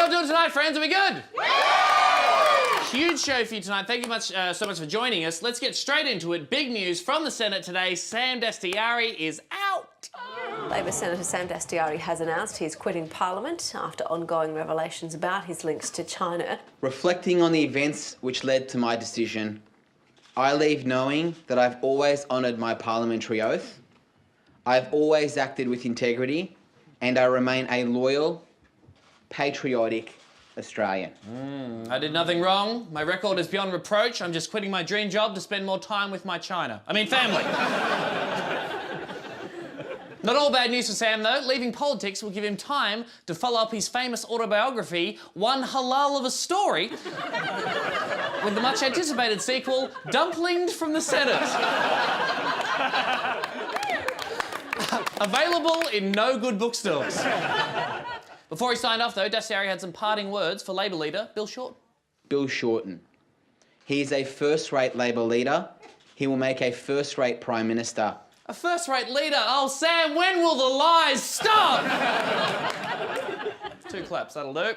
y'all doing tonight, friends? Are we good? Huge show for you tonight. Thank you so much for joining us. Let's get straight into it. Big news from the Senate today. Sam Dastyari is out. Labor Senator Sam Dastyari has announced he's quitting Parliament after ongoing revelations about his links to China. Reflecting on the events which led to my decision, I leave knowing that I've always honoured my parliamentary oath, I've always acted with integrity, and I remain a loyal, patriotic Australian. I did nothing wrong. My record is beyond reproach. I'm just quitting my dream job to spend more time with my family. Not all bad news for Sam, though. Leaving politics will give him time to follow up his famous autobiography, One Halal of a Story, with the much-anticipated sequel, Dumplinged from the Senate. Available in no good bookstores. Before he signed off, though, Dastyari had some parting words for Labor leader Bill Shorten. Bill Shorten. He is a first-rate Labor leader. He will make a first-rate Prime Minister. A first-rate leader? Oh, Sam, when will the lies stop? 2 claps, that'll do.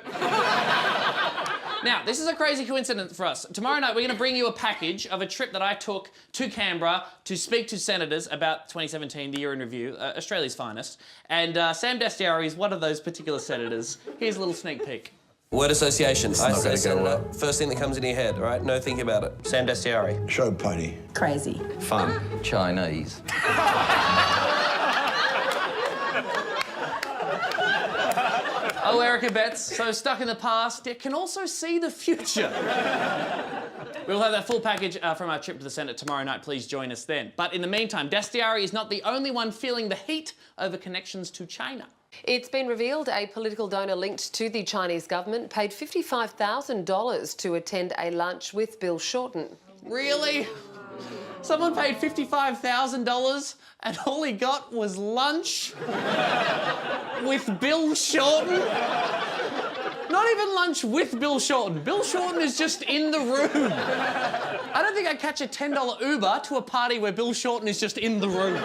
Now, this is a crazy coincidence for us. Tomorrow night, we're going to bring you a package of a trip that I took to Canberra to speak to senators about 2017, the year in review, Australia's finest. And Sam Dastyari is one of those particular senators. Here's a little sneak peek. Word associations. I say go well. First thing that comes in your head, all right? No thinking about it. Sam Dastyari. Show pony. Crazy. Fun. Chinese. Oh, Erica Betts, so stuck in the past, yet can also see the future. We'll have that full package from our trip to the Senate tomorrow night. Please join us then. But in the meantime, Dastyari is not the only one feeling the heat over connections to China. It's been revealed a political donor linked to the Chinese government paid $55,000 to attend a lunch with Bill Shorten. Really? Someone paid $55,000 and all he got was lunch with Bill Shorten? Not even lunch with Bill Shorten. Bill Shorten is just in the room. I don't think I'd catch a $10 Uber to a party where Bill Shorten is just in the room.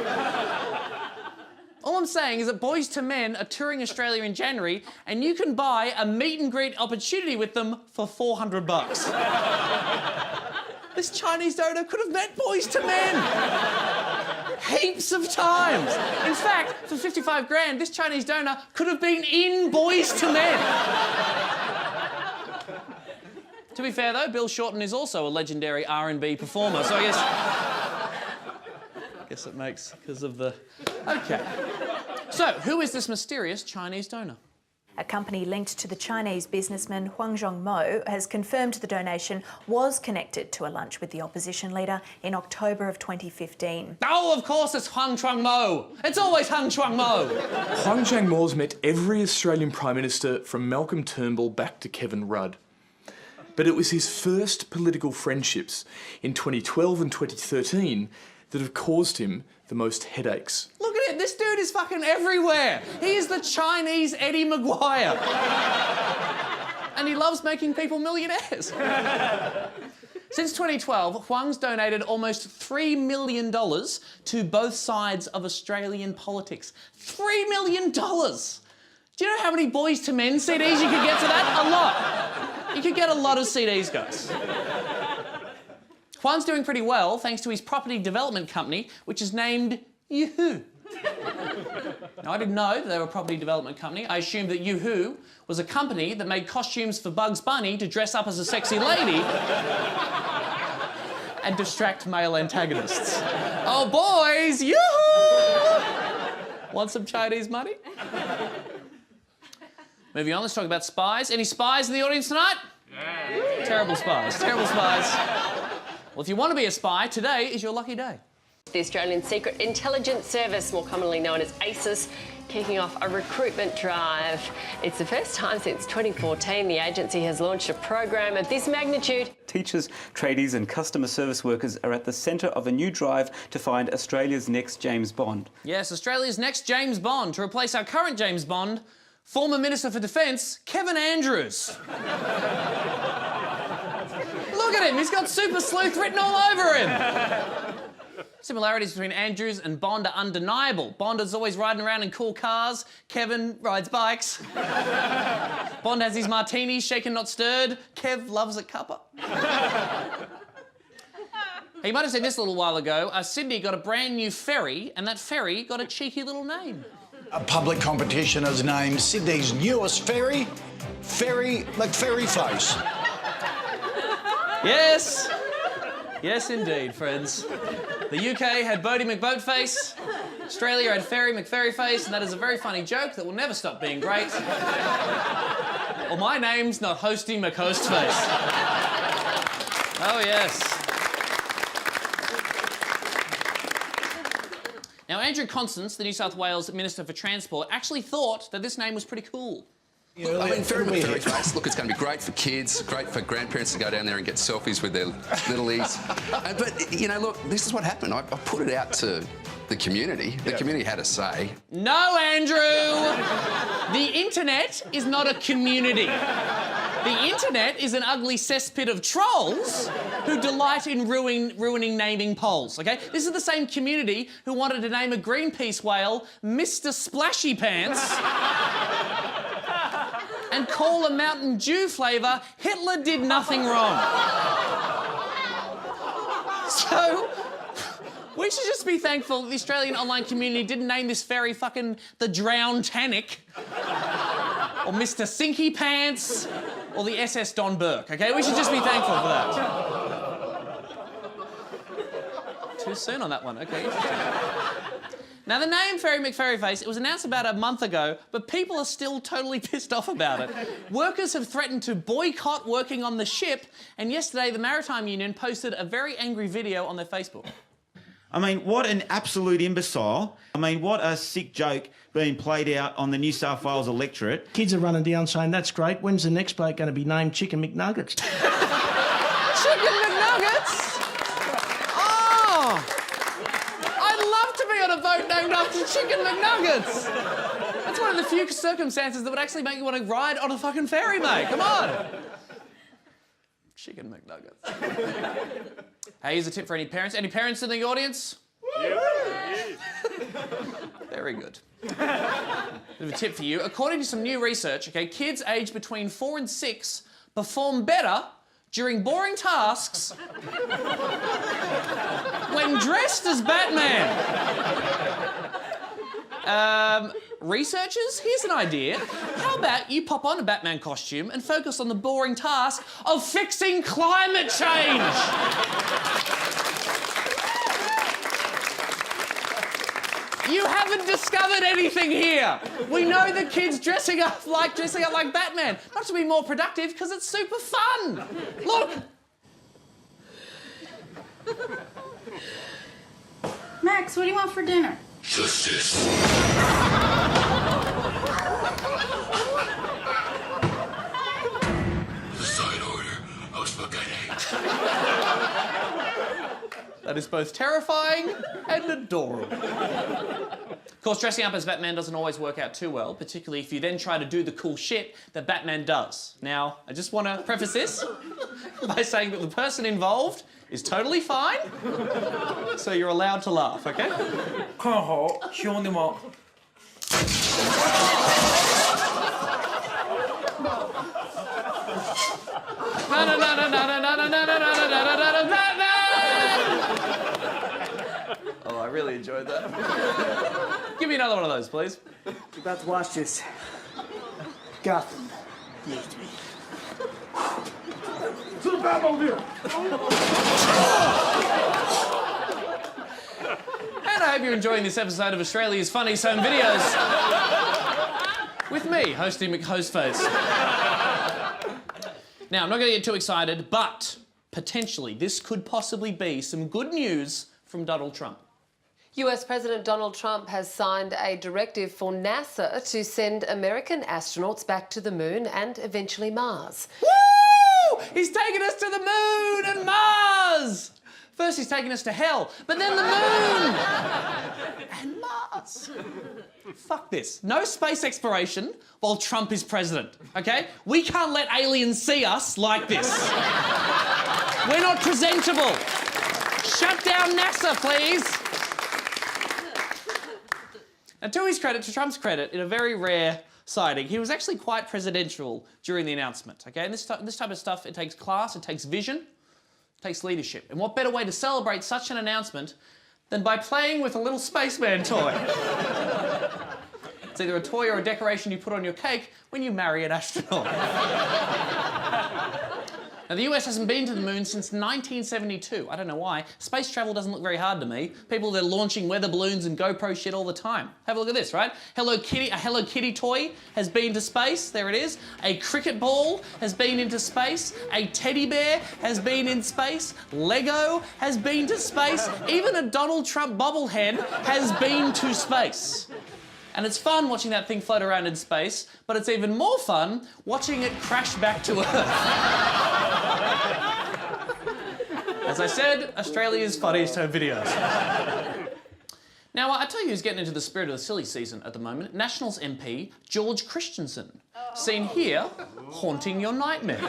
All I'm saying is that Boys to Men are touring Australia in January and you can buy a meet and greet opportunity with them for $400. This Chinese donor could have met Boys to Men heaps of times. In fact, for 55 grand, this Chinese donor could have been in Boys to Men. To be fair, though, Bill Shorten is also a legendary R&B performer, so I guess it makes because of the... OK. So, who is this mysterious Chinese donor? A company linked to the Chinese businessman Huang Zhongmo has confirmed the donation was connected to a lunch with the opposition leader in October of 2015. Oh, of course it's Huang Zhongmo. It's always Huang Zhongmo. Huang Zhongmo's met every Australian Prime Minister from Malcolm Turnbull back to Kevin Rudd. But it was his first political friendships in 2012 and 2013 that have caused him the most headaches. Look at it, this dude is fucking everywhere. He is the Chinese Eddie Maguire. And he loves making people millionaires. Since 2012, Huang's donated almost $3 million to both sides of Australian politics. $3 million! Do you know how many Boys to Men CDs you could get to that? A lot. You could get a lot of CDs, guys. Huang's doing pretty well thanks to his property development company, which is named Yoo-Hoo. Now, I didn't know that they were a property development company. I assumed that Yoo-Hoo was a company that made costumes for Bugs Bunny to dress up as a sexy lady and distract male antagonists. Oh, boys, Yoo-Hoo! Want some Chinese money? Moving on, let's talk about spies. Any spies in the audience tonight? Yeah. Terrible spies, terrible spies. Well, if you want to be a spy, today is your lucky day. The Australian Secret Intelligence Service, more commonly known as ASIS, kicking off a recruitment drive. It's the first time since 2014 the agency has launched a program of this magnitude. Teachers, tradies and customer service workers are at the centre of a new drive to find Australia's next James Bond. Yes, Australia's next James Bond, to replace our current James Bond, former Minister for Defence, Kevin Andrews. Look at him, he's got Super Sleuth written all over him. Similarities between Andrews and Bond are undeniable. Bond is always riding around in cool cars. Kevin rides bikes. Bond has his martinis, shaken not stirred. Kev loves a cuppa. You might have seen this a little while ago. Sydney got a brand new ferry, and that ferry got a cheeky little name. A public competition has named Sydney's newest ferry, Ferry McFerryface. Yes. Yes, indeed, friends. The UK had Bodie McBoatface, Australia had Ferry McFerryface, and that is a very funny joke that will never stop being great. Well, my name's not Hosty McHostface. Oh, yes. Now, Andrew Constance, the New South Wales Minister for Transport, actually thought that this name was pretty cool. Look, I mean, Ferry McFerryface, look, it's going to be great for kids, great for grandparents to go down there and get selfies with their littlies. But, you know, look, this is what happened. I put it out to the community. The community had a say. No, Andrew! The internet is not a community. The internet is an ugly cesspit of trolls who delight in ruining naming polls, OK? This is the same community who wanted to name a Greenpeace whale Mr. Splashy Pants and call a Mountain Dew flavour Hitler did nothing wrong. So, we should just be thankful that the Australian online community didn't name this ferry fucking the Drowned Tannic or Mr. Sinky Pants or the SS Don Burke, OK? We should just be thankful for that. Too soon on that one, OK. Now, the name Ferry McFerryface, it was announced about a month ago, but people are still totally pissed off about it. Workers have threatened to boycott working on the ship, and yesterday the Maritime Union posted a very angry video on their Facebook. I mean, what an absolute imbecile. I mean, what a sick joke being played out on the New South Wales electorate. Kids are running down saying, that's great, when's the next bloke going to be named Chicken McNuggets? Chicken McNuggets? Oh! I'd love to be on a boat named after Chicken McNuggets. That's one of the few circumstances that would actually make you want to ride on a fucking ferry, mate. Come on. Chicken McNuggets. Hey, here's a tip for any parents. Any parents in the audience? Very good. Bit of a tip for you. According to some new research, okay, kids aged between 4 and 6 perform better during boring tasks when dressed as Batman. Researchers, here's an idea. How about you pop on a Batman costume and focus on the boring task of fixing climate change? You haven't discovered anything here. We know the kids dressing up like Batman. Not to be more productive, because it's super fun. Look. Max, what do you want for dinner? Justice. The side order of spaghetti. That is both terrifying and adorable. Of course, dressing up as Batman doesn't always work out too well, particularly if you then try to do the cool shit that Batman does. Now, I just want to preface this by saying that the person involved is totally fine, so you're allowed to laugh, okay? Oh, I really enjoyed that. Give me another one of those, please. You're about to watch this. Gotham needs me. To the Batmobile! And I hope you're enjoying this episode of Australia's Funniest Home Videos with me, Hosty McHostface. Now, I'm not going to get too excited, but potentially this could possibly be some good news from Donald Trump. US President Donald Trump has signed a directive for NASA to send American astronauts back to the moon and eventually Mars. Woo! He's taking us to the moon and Mars! First he's taking us to hell, but then the moon! And Mars. Fuck this. No space exploration while Trump is president, okay? We can't let aliens see us like this. We're not presentable. Shut down NASA, please. And to his credit, to Trump's credit, in a very rare sighting. He was actually quite presidential during the announcement, okay? And this type of stuff, it takes class, it takes vision, it takes leadership. And what better way to celebrate such an announcement than by playing with a little spaceman toy? It's either a toy or a decoration you put on your cake when you marry an astronaut. Now, the US hasn't been to the moon since 1972. I don't know why. Space travel doesn't look very hard to me. People, they're launching weather balloons and GoPro shit all the time. Have a look at this, right? Hello Kitty, a Hello Kitty toy has been to space. There it is. A cricket ball has been into space. A teddy bear has been in space. Lego has been to space. Even a Donald Trump bobblehead has been to space. And it's fun watching that thing float around in space, but it's even more fun watching it crash back to Earth. As I said, Australia's funniest home videos. Now, I tell you who's getting into the spirit of the silly season at the moment. Nationals MP George Christensen. Seen here, haunting your nightmares.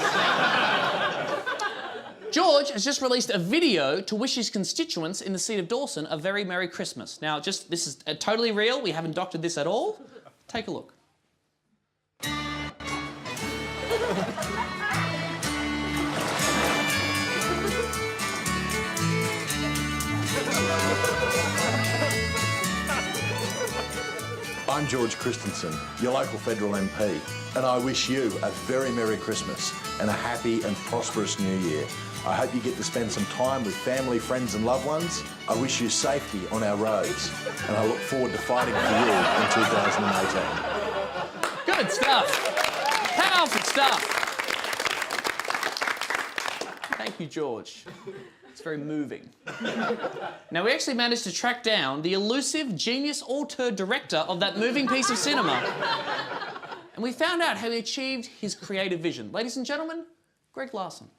George has just released a video to wish his constituents in the seat of Dawson a very Merry Christmas. Now, this is totally real. We haven't doctored this at all. Take a look. I'm George Christensen, your local federal MP, and I wish you a very Merry Christmas and a happy and prosperous New Year. I hope you get to spend some time with family, friends and loved ones. I wish you safety on our roads, and I look forward to fighting for you in 2018. Good stuff. Powerful stuff. Thank you, George. It's very moving. Now, we actually managed to track down the elusive genius auteur director of that moving piece of cinema. And we found out how he achieved his creative vision. Ladies and gentlemen, Greg Larson.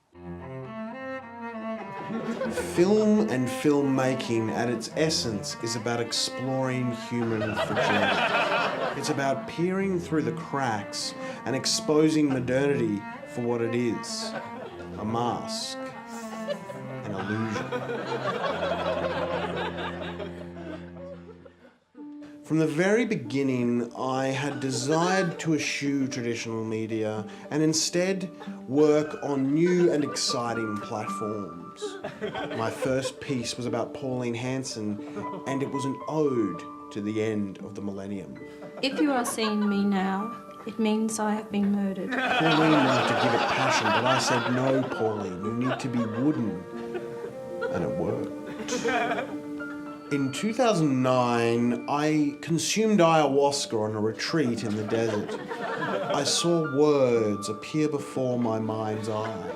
Film and filmmaking at its essence is about exploring human fragility. It's about peering through the cracks and exposing modernity for what it is, a mask, an illusion. From the very beginning, I had desired to eschew traditional media and instead work on new and exciting platforms. My first piece was about Pauline Hanson, and it was an ode to the end of the millennium. If you are seeing me now, it means I have been murdered. Pauline wanted to give it passion, but I said, no, Pauline, you need to be wooden. And it worked. In 2009, I consumed ayahuasca on a retreat in the desert. I saw words appear before my mind's eye.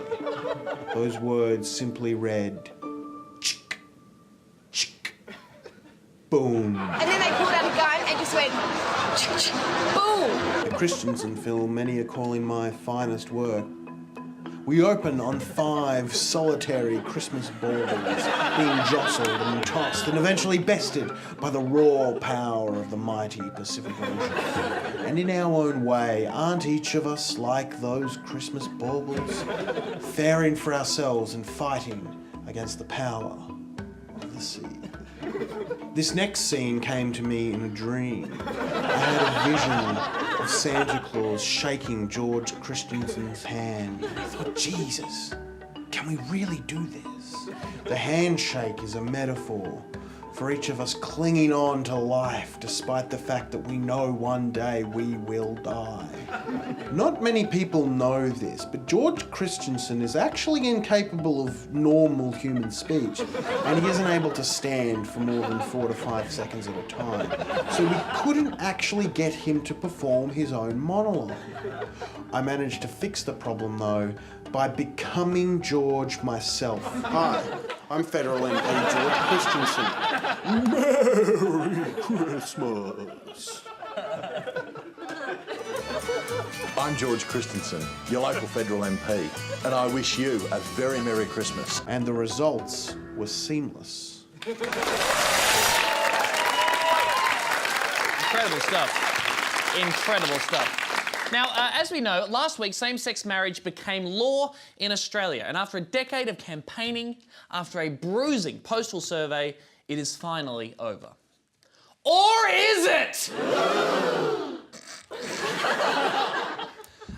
Those words simply read, chick, chick, boom. And then they pulled out a gun and just went, chick, chick, boom. The Christensen film many are calling my finest work. We open on 5 solitary Christmas baubles being jostled and tossed and eventually bested by the raw power of the mighty Pacific Ocean. And in our own way, aren't each of us like those Christmas baubles, faring for ourselves and fighting against the power of the sea? This next scene came to me in a dream. I had a vision of Santa Claus shaking George Christensen's hand. I thought, Jesus, can we really do this? The handshake is a metaphor for each of us clinging on to life despite the fact that we know one day we will die. Not many people know this, but George Christensen is actually incapable of normal human speech, and he isn't able to stand for more than 4 to 5 seconds at a time. So we couldn't actually get him to perform his own monologue. I managed to fix the problem, though, by becoming George myself. Hi, I'm Federal MP George Christensen. Merry Christmas. I'm George Christensen, your local federal MP, and I wish you a very Merry Christmas. And the results were seamless. Incredible stuff. Incredible stuff. Now, as we know, last week same-sex marriage became law in Australia, and after a decade of campaigning, after a bruising postal survey, it is finally over. Or is it?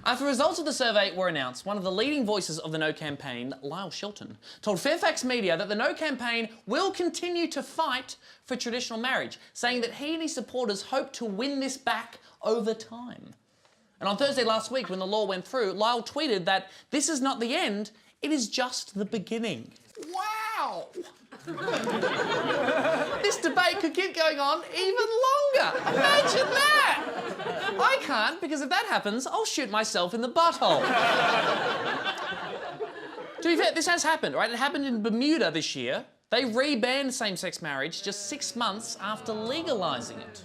After the results of the survey were announced, one of the leading voices of the No campaign, Lyle Shelton, told Fairfax Media that the No campaign will continue to fight for traditional marriage, saying that he and his supporters hope to win this back over time. And on Thursday last week, when the law went through, Lyle tweeted that this is not the end, it is just the beginning. Wow! This debate could keep going on even longer. Imagine that! I can't, because if that happens, I'll shoot myself in the butthole. To be fair, this has happened, right? It happened in Bermuda this year. They re-banned same-sex marriage just 6 months after legalising it.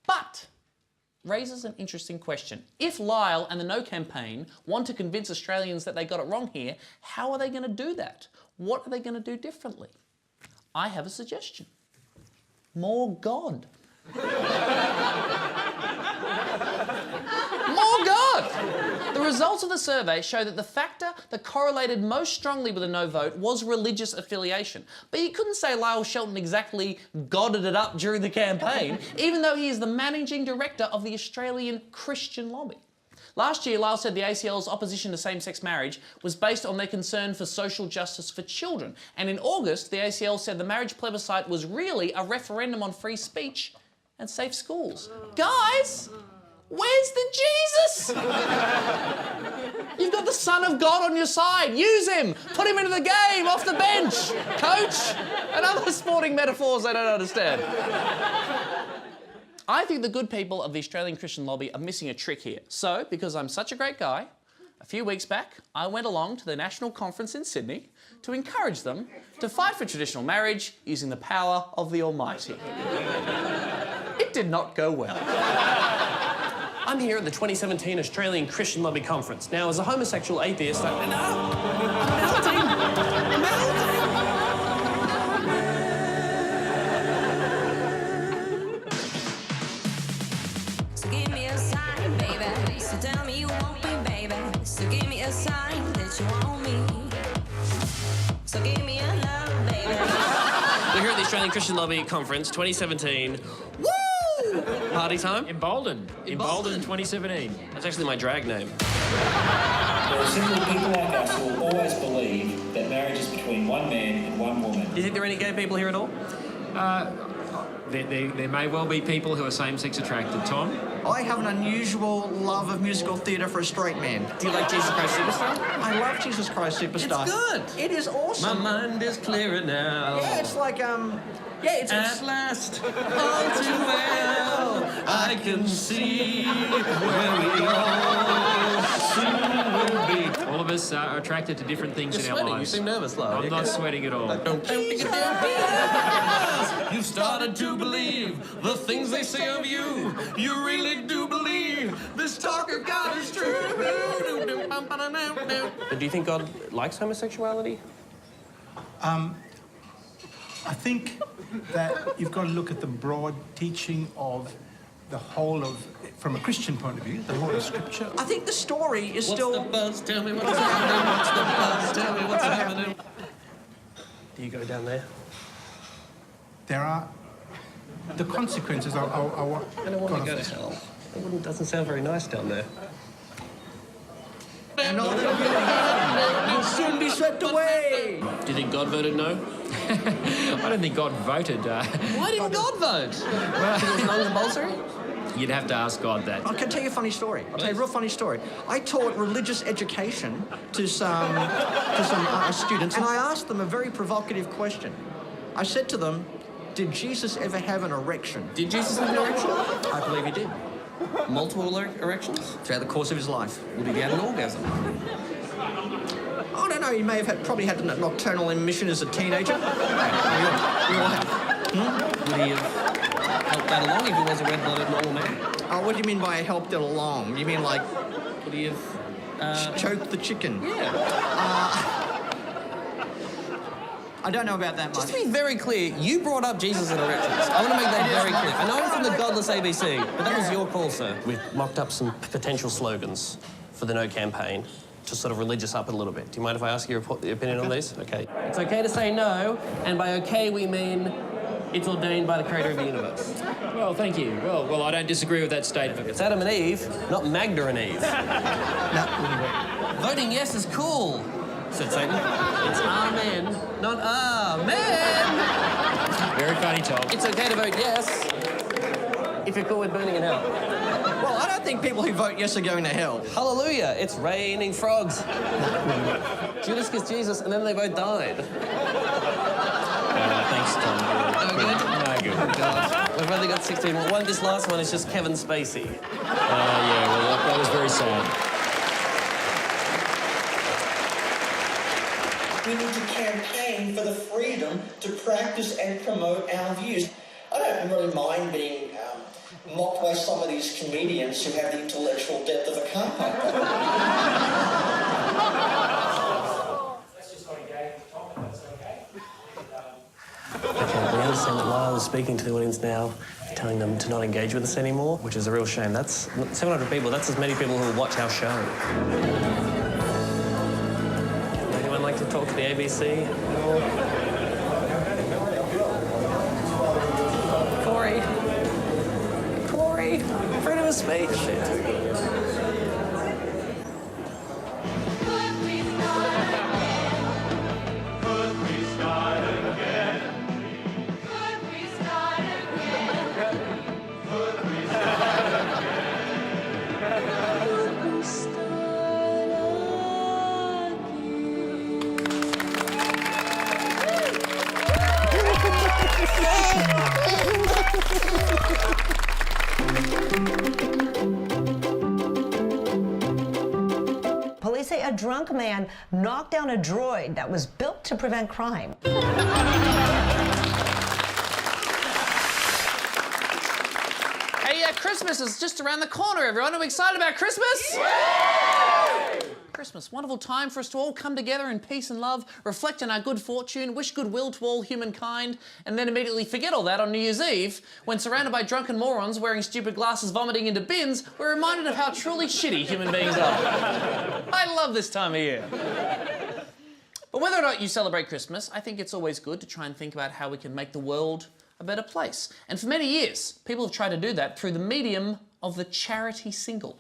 But raises an interesting question. If Lyle and the No campaign want to convince Australians that they got it wrong here, how are they going to do that? What are they going to do differently? I have a suggestion. More God. More God! The results of the survey show that the factor that correlated most strongly with a no vote was religious affiliation. But you couldn't say Lyle Shelton exactly godded it up during the campaign, even though he is the managing director of the Australian Christian lobby. Last year, Lyle said the ACL's opposition to same-sex marriage was based on their concern for social justice for children. And in August, the ACL said the marriage plebiscite was really a referendum on free speech and safe schools. Guys, where's the Jesus? You've got the Son of God on your side. Use him. Put him into the game, off the bench. Coach. And other sporting metaphors I don't understand. I think the good people of the Australian Christian lobby are missing a trick here. So, because I'm such a great guy, a few weeks back, I went along to the national conference in Sydney to encourage them to fight for traditional marriage using the power of the Almighty. It did not go well. I'm here at the 2017 Australian Christian Lobby Conference. Now, as a homosexual atheist, I'm So give me a sign, baby. So tell me you want me, baby. So give me a sign that you want me. So give me a love, baby. We're here at the Australian Christian Lobby Conference 2017. Woo! Party time? Emboldened 2017. That's actually my drag name. There are simply people like us who will always believe that marriage is between one man and one woman. Do you think there are any gay people here at all? There may well be people who are same-sex attracted. Tom? I have an unusual love of musical theatre for a straight man. Do you like Jesus Christ Superstar? I love Jesus Christ Superstar. It's good. It is awesome. My mind is clearer now. Yeah, it's like, yeah, it's... At last, all too well, I can see where we all soon will be. All of us are attracted to different things You're in our sweating. lives. You seem nervous, love. I'm not sweating at all. You've started to believe the things they say of you. You really do believe this talk of God is true. But do you think God likes homosexuality? I think that you've got to look at the broad teaching of the whole of, from a Christian point of view, the whole of Scripture. I think the story is still... What's the buzz? Tell me what's happening. What's the buzz? Tell me what's happening. Do you go down there? There are the consequences. I don't want to go to hell. It doesn't sound very nice down there. You'll soon be swept away. Do you think God voted no? I don't think God voted. Why didn't God vote? Well, it was non-compulsory? You'd have to ask God that. I can tell you a funny story. I'll tell you a real funny story. I taught religious education to some students, and I asked them a very provocative question. I said to them, did Jesus ever have an erection? Did Jesus have an erection? I believe he did. Multiple erections? Throughout the course of his life. Would he have had an orgasm? I don't know, he may have probably had a nocturnal emission as a teenager. We all have. Would he have helped that along if he was a red-blooded normal man? Oh, what do you mean by helped it along? You mean like... Would he have... choked the chicken? Yeah. I don't know about that much. Just to be very clear, you brought up Jesus and erections. I want to make that very clear. I know I'm from the godless ABC, but that was your call, sir. We've mocked up some potential slogans for the No campaign to sort of religious up a little bit. Do you mind if I ask your opinion on these? Okay. It's okay to say no, and by okay we mean it's ordained by the creator of the universe. Well, thank you. Well, I don't disagree with that statement. It's Adam and Eve, not Magda and Eve. Voting yes is cool, said Satan. It's amen, not amen. Very funny, Tom. It's okay to vote yes if you're cool with burning in hell. Well, I don't think people who vote yes are going to hell. Hallelujah, it's raining frogs. Judas kissed Jesus and then they both died. Thanks, Tom. No good? No good. Oh, God. We've only got 16 more. This last one is just Kevin Spacey. Yeah, well, that was very sad. We need to campaign for the freedom to practice and promote our views. I don't really mind being mocked by some of these comedians who have the intellectual depth of a car park. Okay, we understand that Lyle is speaking to the audience now, telling them to not engage with us anymore, which is a real shame. That's 700 people. That's as many people who will watch our show. Anyone like to talk to the ABC? Corey, freedom of speech. Police say a drunk man knocked down a droid that was built to prevent crime. Hey, Christmas is just around the corner, everyone. Are we excited about Christmas? Christmas, wonderful time for us to all come together in peace and love, reflect on our good fortune, wish goodwill to all humankind, and then immediately forget all that on New Year's Eve, when surrounded by drunken morons wearing stupid glasses vomiting into bins, we're reminded of how truly shitty human beings are. I love this time of year. But whether or not you celebrate Christmas, I think it's always good to try and think about how we can make the world a better place. And for many years, people have tried to do that through the medium of the charity single.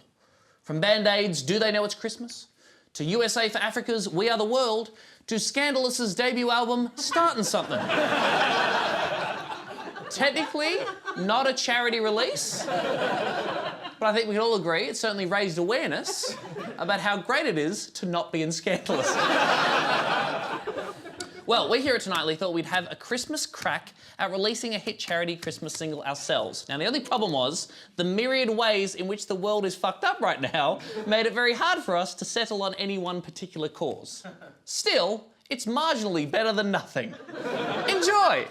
From Band-Aid's Do They Know It's Christmas? To USA for Africa's We Are the World, to Scandalous's debut album, Startin' Something. Technically, not a charity release, but I think we can all agree it certainly raised awareness about how great it is to not be in Scandalous. Well, we here at Tonightly thought we'd have a Christmas crack at releasing a hit charity Christmas single ourselves. Now, the only problem was the myriad ways in which the world is fucked up right now made it very hard for us to settle on any one particular cause. Still, it's marginally better than nothing. Enjoy!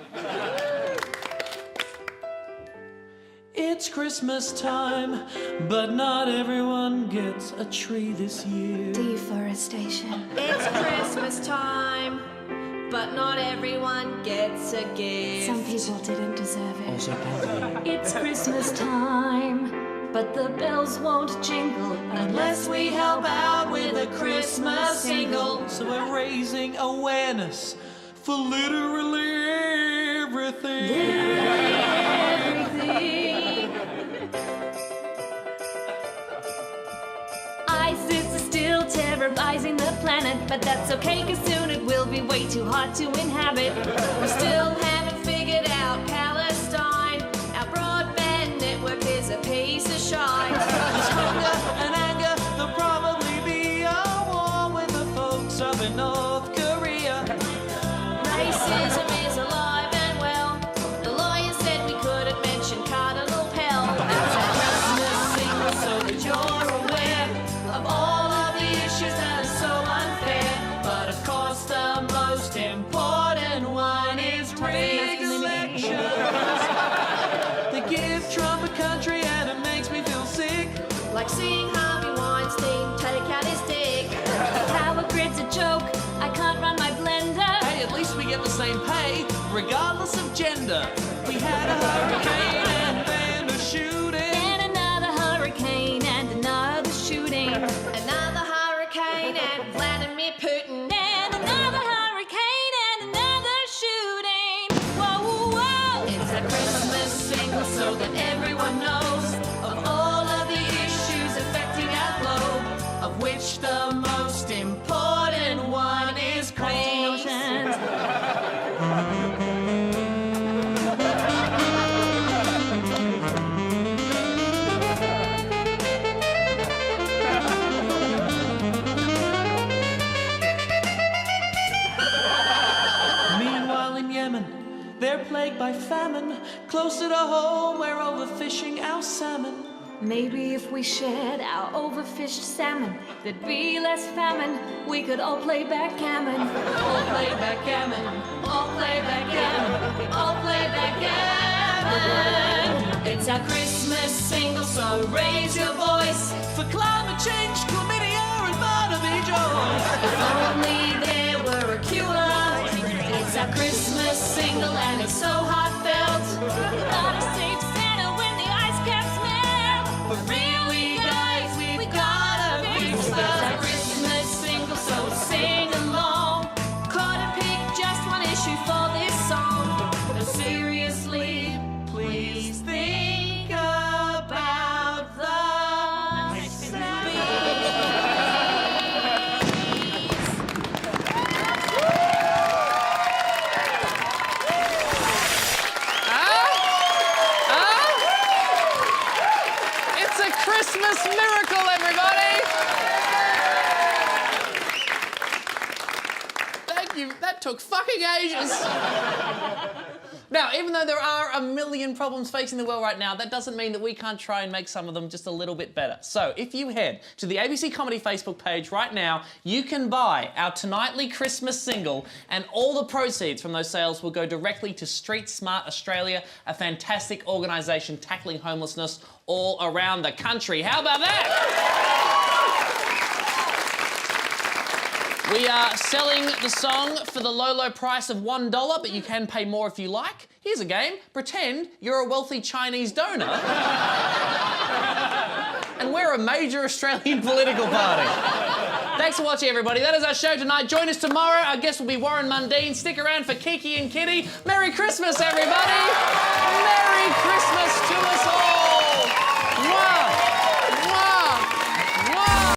It's Christmas time, but not everyone gets a tree this year. Deforestation. It's Christmas time, but not everyone gets a gift. Some people didn't deserve it. Also poverty. It's Christmas time, but the bells won't jingle unless we help out with a Christmas single. So we're raising awareness for literally everything. Everything. ISIS is still terrorizing the planet, but that's okay, cause soon it will be way too hot to inhabit. We still haven't figured out Palestine. Our broadband network is a piece of shite. There's hunger and anger, there'll probably be a war with the folks up in North Korea. Racism is alive and well. The lawyer said we couldn't mention Cardinal Pell. It's a Christmas single so that you're aware of all of the issues that are so unfair. But of course the most important one is rigged elections. They give Trump a country and it makes me feel sick. Like seeing Harvey Weinstein take out his dick. Power grid's a joke, I can't run my blender. Hey, at least we get the same pay, regardless of gender. We had a hurricane and then a shooting. And another hurricane and another shooting. Another hurricane and Vladimir Putin. And another hurricane and another shooting. Whoa, whoa, whoa. It's a Christmas single so that everyone knows of all of the issues affecting our globe, of which the most important one is grace. Meanwhile in Yemen, they're plagued by famine. Closer to home, we're overfishing our salmon. Maybe if we shared our overfished salmon, there'd be less famine. We could all play backgammon. All play backgammon. All play backgammon. All play backgammon. It's our Christmas single, so raise your voice For climate change, chlamydia and Barnaby Joyce. If only there were a cure. It's our Christmas single and it's so heartfelt. Gotta save Santa when the ice caps melt. But really, guys, we gotta fix this. It's our Christmas single, so sing along. Couldn't pick just one issue for this song. But seriously, please think about the It's a Christmas miracle, everybody! Thank you. That took fucking ages. Now, even though there are a million problems facing the world right now, that doesn't mean that we can't try and make some of them just a little bit better. So, if you head to the ABC Comedy Facebook page right now, you can buy our Tonightly Christmas single, and all the proceeds from those sales will go directly to Street Smart Australia, a fantastic organisation tackling homelessness all around the country. How about that? We are selling the song for the low, low price of $1, but you can pay more if you like. Here's a game. Pretend you're a wealthy Chinese donor and we're a major Australian political party. Thanks for watching, everybody. That is our show tonight. Join us tomorrow. Our guest will be Warren Mundine. Stick around for Kiki and Kitty. Merry Christmas, everybody. Merry Christmas to us all.